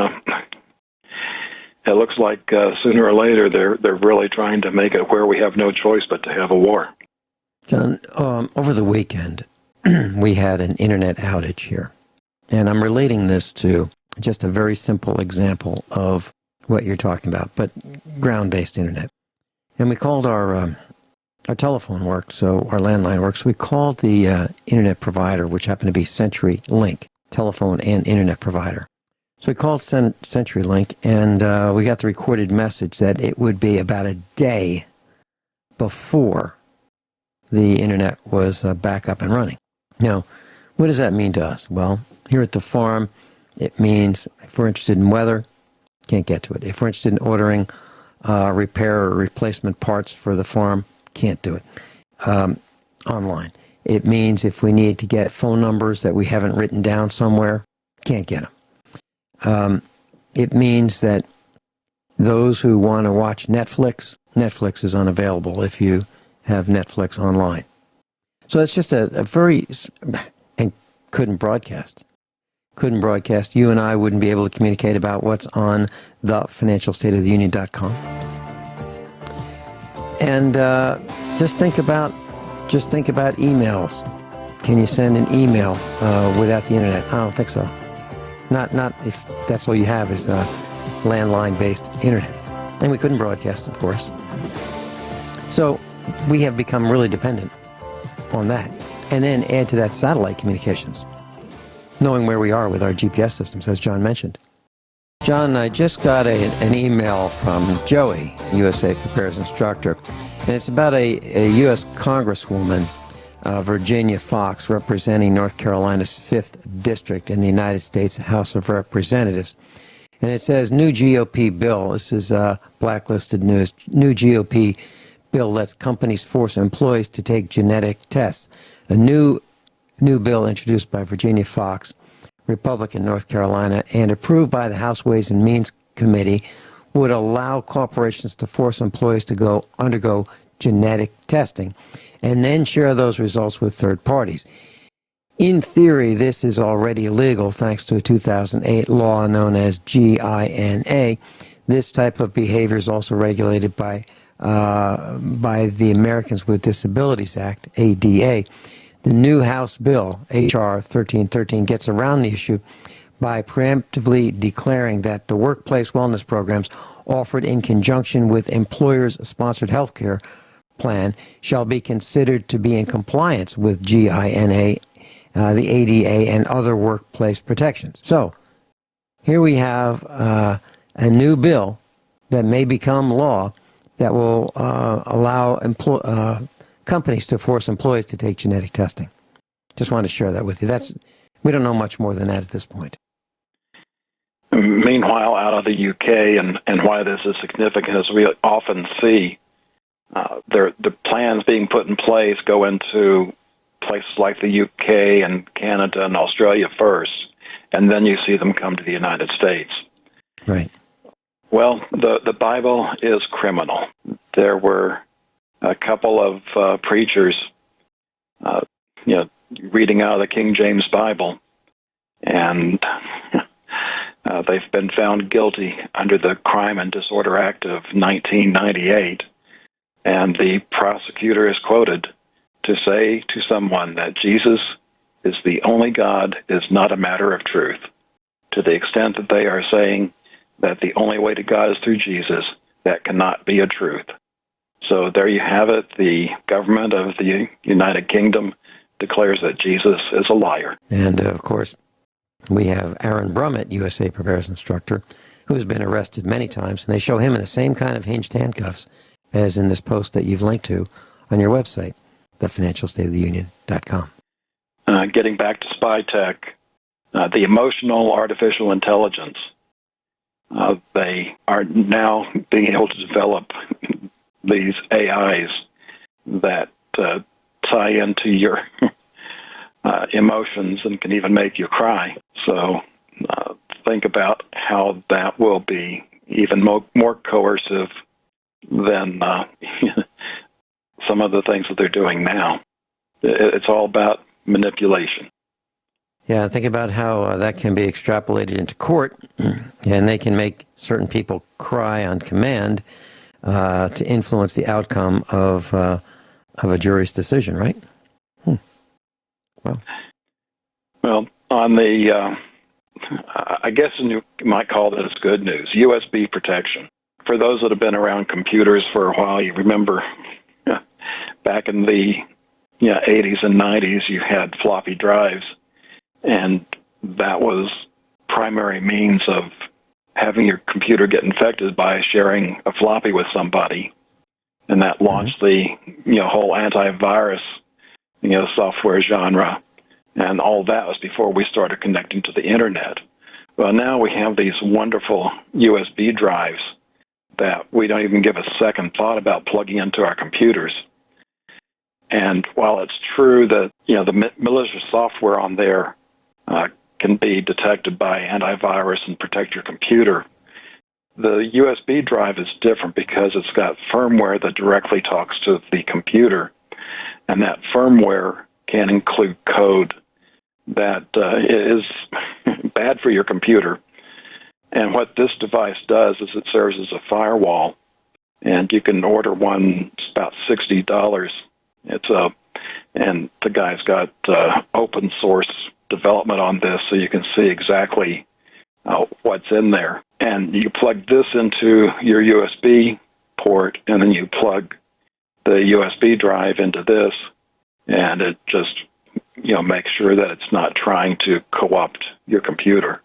it looks like sooner or later they're really trying to make it where we have no choice but to have a war. John, over the weekend, we had an internet outage here. And I'm relating this to just a very simple example of what you're talking about, but ground-based internet. And we called our telephone work, so our landline works. We called the internet provider, which happened to be CenturyLink, telephone and internet provider. So we called CenturyLink, and we got the recorded message that it would be about a day before the internet was back up and running. Now, what does that mean to us? Well, here at the farm, it means if we're interested in weather, can't get to it. If we're interested in ordering repair or replacement parts for the farm, can't do it online. It means if we need to get phone numbers that we haven't written down somewhere, can't get them. It means that those who want to watch Netflix is unavailable if you have Netflix online. So it's just a very, and couldn't broadcast. You and I wouldn't be able to communicate about what's on thefinancialstateoftheunion.com. And just think about emails. Can you send an email without the internet? I don't think so. Not if that's all you have is landline-based internet. And we couldn't broadcast, of course. So we have become really dependent on that. And then add to that satellite communications, knowing where we are with our GPS systems, as John mentioned. John, I just got an email from Joey, USA Prepares instructor, and it's about a U.S. Congresswoman, Virginia Fox, representing North Carolina's 5th District in the United States House of Representatives. And it says, new GOP bill, this is blacklisted news, new GOP bill lets companies force employees to take genetic tests. A new bill introduced by Virginia Fox, Republican, North Carolina, and approved by the House Ways and Means Committee would allow corporations to force employees to undergo genetic testing and then share those results with third parties. In theory, this is already illegal thanks to a 2008 law known as GINA. This type of behavior is also regulated by the Americans with Disabilities Act, ADA. The new House bill, H.R. 1313, gets around the issue by preemptively declaring that the workplace wellness programs offered in conjunction with employers-sponsored health care plan shall be considered to be in compliance with GINA, the ADA, and other workplace protections. So, here we have a new bill that may become law that will allow companies to force employees to take genetic testing. Just wanted to share that with you. We don't know much more than that at this point. Meanwhile, out of the UK, and why this is significant is we often see the plans being put in place go into places like the UK and Canada and Australia first, and then you see them come to the United States. Right. Well, the Bible is criminal. There were a couple of preachers, reading out of the King James Bible, and they've been found guilty under the Crime and Disorder Act of 1998, and the prosecutor is quoted to say to someone that Jesus is the only God is not a matter of truth. To the extent that they are saying that the only way to God is through Jesus, that cannot be a truth. So there you have it. The government of the United Kingdom declares that Jesus is a liar. And, of course, we have Aaron Brummett, USA Preparedness instructor, who has been arrested many times, and they show him in the same kind of hinged handcuffs as in this post that you've linked to on your website, thefinancialstateoftheunion.com. Getting back to spy tech, the emotional artificial intelligence, they are now being able to develop these AIs that tie into your emotions and can even make you cry. So think about how that will be even more coercive than some of the things that they're doing now. It's all about manipulation. Yeah, think about how that can be extrapolated into court, and they can make certain people cry on command to influence the outcome of a jury's decision, right? Well, on the, I guess you might call this good news, USB protection. For those that have been around computers for a while, you remember back in the 80s and 90s, you had floppy drives, and that was primary means of having your computer get infected by sharing a floppy with somebody, and that launched the whole antivirus software genre, and all that was before we started connecting to the internet. Well, now we have these wonderful USB drives that we don't even give a second thought about plugging into our computers. And while it's true that the malicious software on there can be detected by antivirus and protect your computer, the USB drive is different because it's got firmware that directly talks to the computer, and that firmware can include code that is bad for your computer. And what this device does is it serves as a firewall, and you can order one. It's about $60. And the guy's got open source development on this, so you can see exactly what's in there. And you plug this into your USB port, and then you plug the USB drive into this, and it just makes sure that it's not trying to co-opt your computer.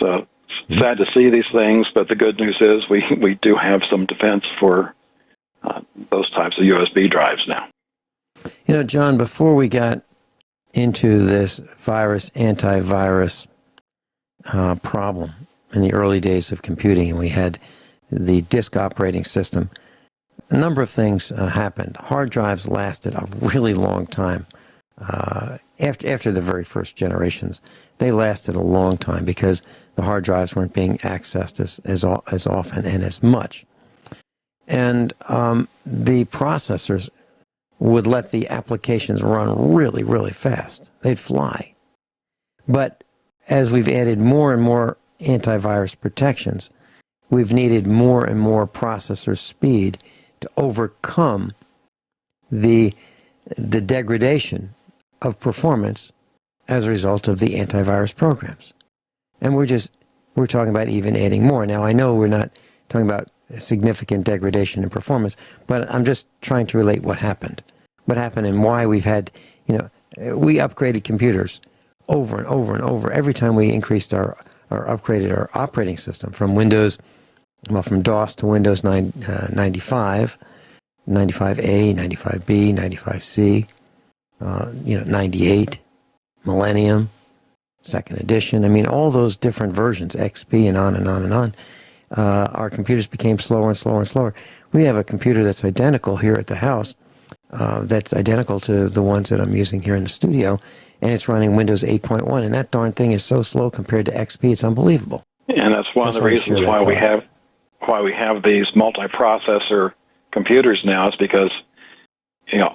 So it's sad to see these things, but the good news is we do have some defense for those types of USB drives now. John, before we got into this antivirus problem in the early days of computing, and we had the disk operating system, a number of things happened. Hard drives lasted a really long time. after the very first generations, they lasted a long time because the hard drives weren't being accessed as often and as much. And the processors would let the applications run really, really fast. They'd fly. But as we've added more and more antivirus protections, we've needed more and more processor speed to overcome the degradation of performance as a result of the antivirus programs. And we're talking about even adding more. Now, I know we're not talking about a significant degradation in performance, but I'm just trying to relate what happened and why we've had, we upgraded computers over and over and over every time we increased or upgraded our operating system from DOS to Windows 95, 95A, 95B, 95C, 98, Millennium, second edition. I mean, all those different versions, XP and on and on and on. Our computers became slower and slower and slower. We have a computer that's identical here at the house, that's identical to the ones that I'm using here in the studio, and it's running Windows 8.1, and that darn thing is so slow compared to XP, it's unbelievable. And that's one of the reasons why we have these multiprocessor computers now, is because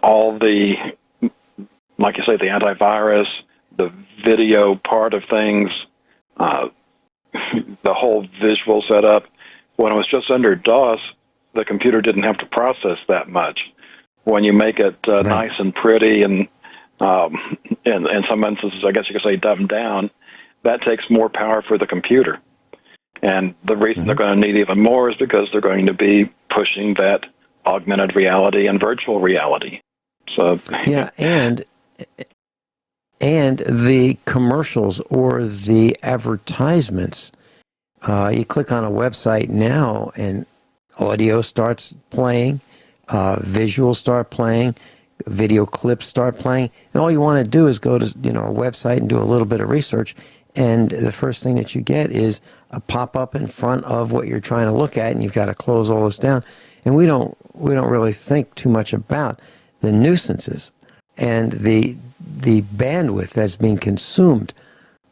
all the, like you say, the antivirus, the video part of things, the whole visual setup. When it was just under DOS, the computer didn't have to process that much. When you make it nice and pretty and in some instances, I guess you could say dumbed down, that takes more power for the computer. And the reason they're going to need even more is because they're going to be pushing that augmented reality and virtual reality. So yeah, and the commercials or the advertisements, you click on a website now and audio starts playing, visuals start playing, video clips start playing, and all you want to do is go to a website and do a little bit of research, and the first thing that you get is a pop-up in front of what you're trying to look at, and you've got to close all this down. And we don't really think too much about the nuisances and the bandwidth that's being consumed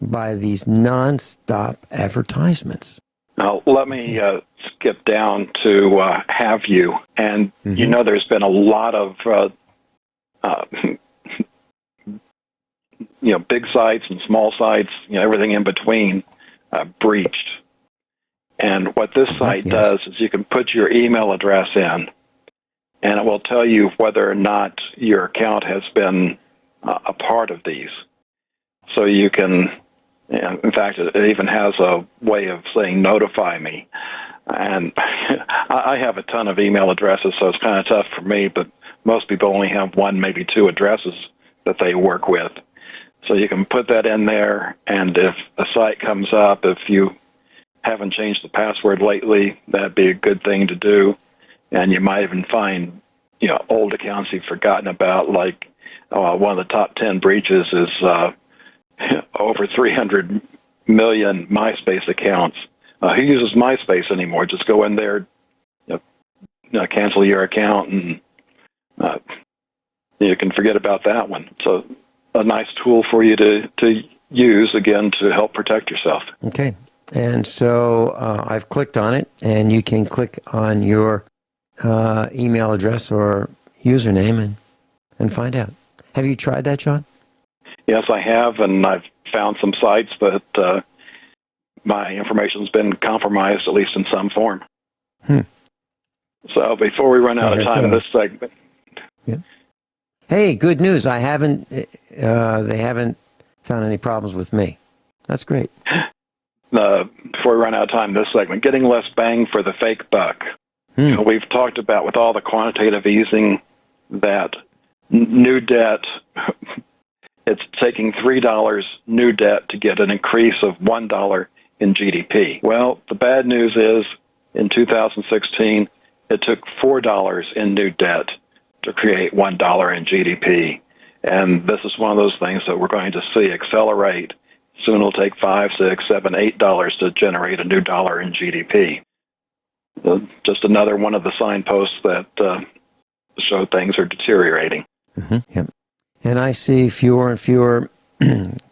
by these non-stop advertisements. Now, let me skip down to Have You. And, there's been a lot of, big sites and small sites, everything in between, breached. And what this site does is you can put your email address in, and it will tell you whether or not your account has been a part of these. So you can, in fact, it even has a way of saying notify me. And I have a ton of email addresses, so it's kind of tough for me, but most people only have one, maybe two addresses that they work with. So you can put that in there, and if a site comes up, if you haven't changed the password lately, that'd be a good thing to do. And you might even find, old accounts you've forgotten about, like one of the top 10 breaches is over 300 million MySpace accounts. Who uses MySpace anymore? Just go in there, cancel your account, and you can forget about that one. So a nice tool for you to use, again, to help protect yourself. Okay. And so I've clicked on it, and you can click on your email address or username and find out. Have you tried that, John? Yes, I have, and I've found some sites that my information's been compromised, at least in some form. So before we run out of time in this segment... Yeah. Hey, good news. They haven't found any problems with me. That's great. Before we run out of time in this segment, getting less bang for the fake buck. We've talked about, with all the quantitative easing, that new debt, it's taking $3 new debt to get an increase of $1 in GDP. Well, the bad news is, in 2016, it took $4 in new debt to create $1 in GDP. And this is one of those things that we're going to see accelerate. Soon it'll take $5, $6, $7, $8 to generate a new dollar in GDP. Just another one of the signposts that show things are deteriorating. Yep. And I see fewer and fewer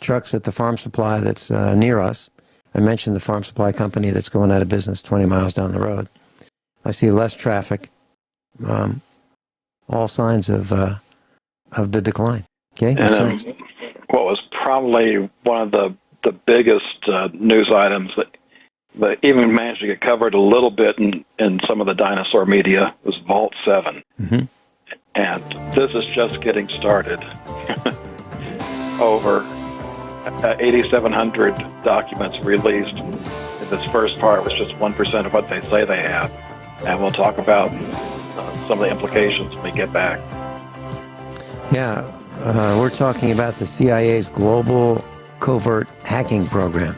trucks at the farm supply that's near us. I mentioned the farm supply company that's going out of business 20 miles down the road. I see less traffic, all signs of the decline. Okay, what's next? What was probably one of the biggest news items that even managed to get covered a little bit in some of the dinosaur media was Vault 7. Mm-hmm. And this is just getting started. Over 8,700 documents released. This first part was just 1% of what they say they have. And we'll talk about some of the implications when we get back. Yeah, we're talking about the CIA's global covert hacking program,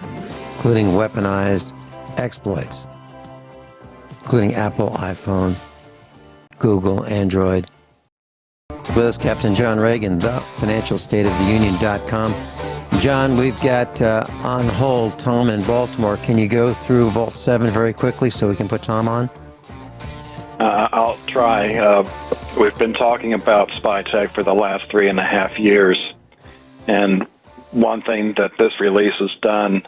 including weaponized exploits, including Apple, iPhone, Google, Android. With us, Captain John Ragan, the financialstateoftheunion.com. John, we've got on hold Tom in Baltimore. Can you go through Vault 7 very quickly so we can put Tom on? I'll try. We've been talking about spy tech for the last 3.5 years. And one thing that this release has done,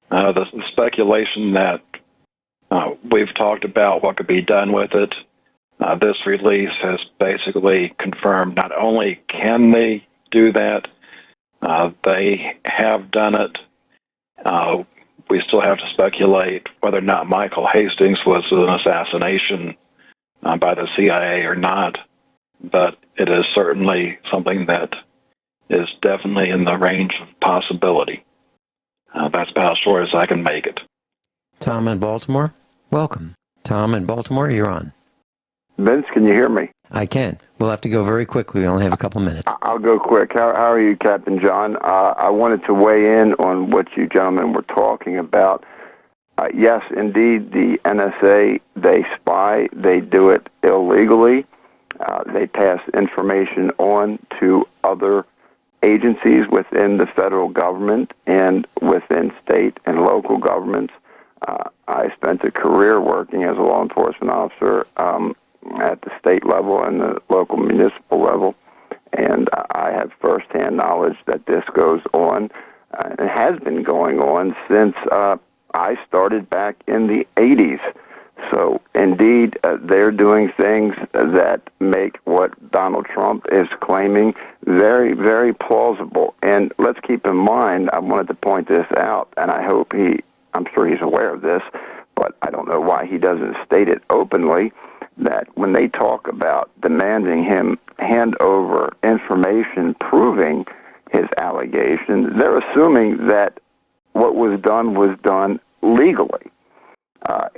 the speculation that we've talked about what could be done with it, this release has basically confirmed not only can they do that, they have done it. We still have to speculate whether or not Michael Hastings was an assassination by the CIA or not, but it is certainly something that is definitely in the range of possibility. That's about as short as I can make it. Tom in Baltimore, welcome. Tom in Baltimore, you're on. Vince, can you hear me? I can. We'll have to go very quickly. We only have a couple minutes. I'll go quick. How are you, Captain John? I wanted to weigh in on what you gentlemen were talking about. Yes, indeed, the NSA, they spy. They do it illegally. They pass information on to other agencies within the federal government and within state and local governments. I spent a career working as a law enforcement officer at the state level and the local municipal level, and I have firsthand knowledge that this goes on and has been going on since I started back in the 80s. So, indeed, they're doing things that make what Donald Trump is claiming very, very plausible. And let's keep in mind, I wanted to point this out, and I'm sure he's aware of this, but I don't know why he doesn't state it openly, that when they talk about demanding him hand over information proving his allegations, they're assuming that what was done legally.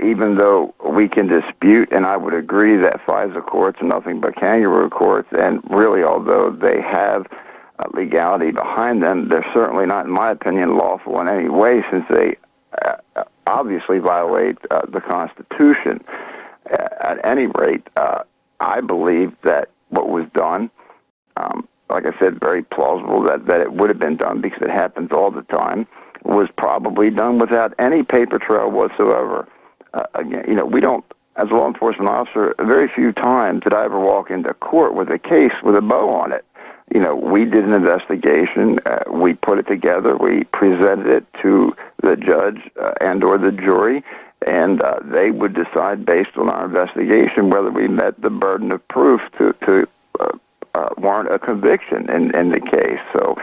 Even though we can dispute, and I would agree that FISA courts are nothing but kangaroo courts, and really, although they have legality behind them, they're certainly not, in my opinion, lawful in any way, since they obviously violate the Constitution. At any rate, I believe that what was done, like I said, very plausible that it would have been done because it happens all the time, was probably done without any paper trail whatsoever. Again, we don't, as a law enforcement officer, very few times did I ever walk into court with a case with a bow on it. We did an investigation, we put it together, we presented it to the judge and or the jury, and they would decide based on our investigation whether we met the burden of proof to warrant a conviction in the case. So,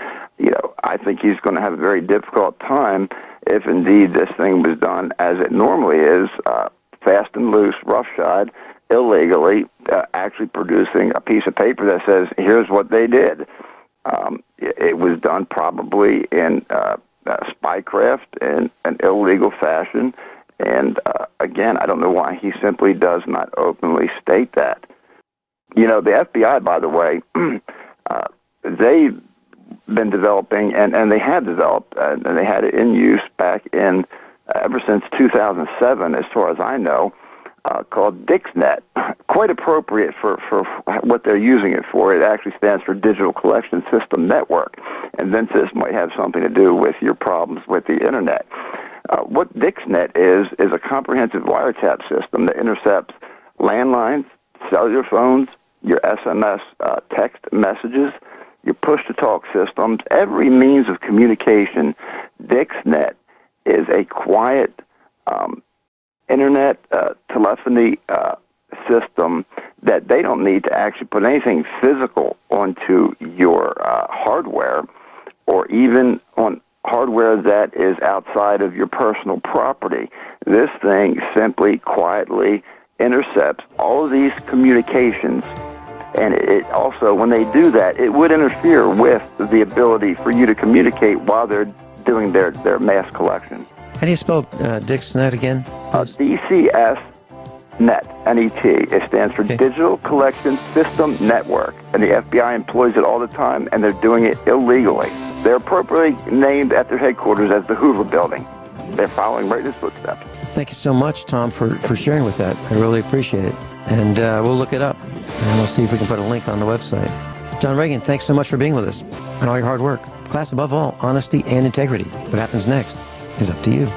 I think he's going to have a very difficult time if indeed this thing was done as it normally is, fast and loose, roughshod, illegally, actually producing a piece of paper that says, here's what they did. It was done probably in spycraft in an illegal fashion. And again, I don't know why he simply does not openly state that. The FBI, by the way, they've been developing, and they have developed, and they had it in use back in, ever since 2007, as far as I know, called DixNet. Quite appropriate for what they're using it for. It actually stands for Digital Collection System Network. And Vince, this might have something to do with your problems with the Internet. What DixNet is a comprehensive wiretap system that intercepts landlines, cellular phones, your SMS text messages, your push-to-talk systems, every means of communication. DixNet is a quiet internet telephony system that they don't need to actually put anything physical onto your hardware, or even on hardware that is outside of your personal property. This thing simply quietly intercepts all of these communications, and it also, when they do that, it would interfere with the ability for you to communicate while they're doing their mass collection. How do you spell DixNet again? DCS Net, N-E-T. It stands for Digital Collection System Network, and the FBI employs it all the time, and they're doing it illegally. They're appropriately named at their headquarters as the Hoover Building. They're following right in his footsteps. Thank you so much, Tom, for sharing with that. I really appreciate it. And we'll look it up, and we'll see if we can put a link on the website. John Ragan, thanks so much for being with us and all your hard work. Class, above all, honesty and integrity. What happens next is up to you.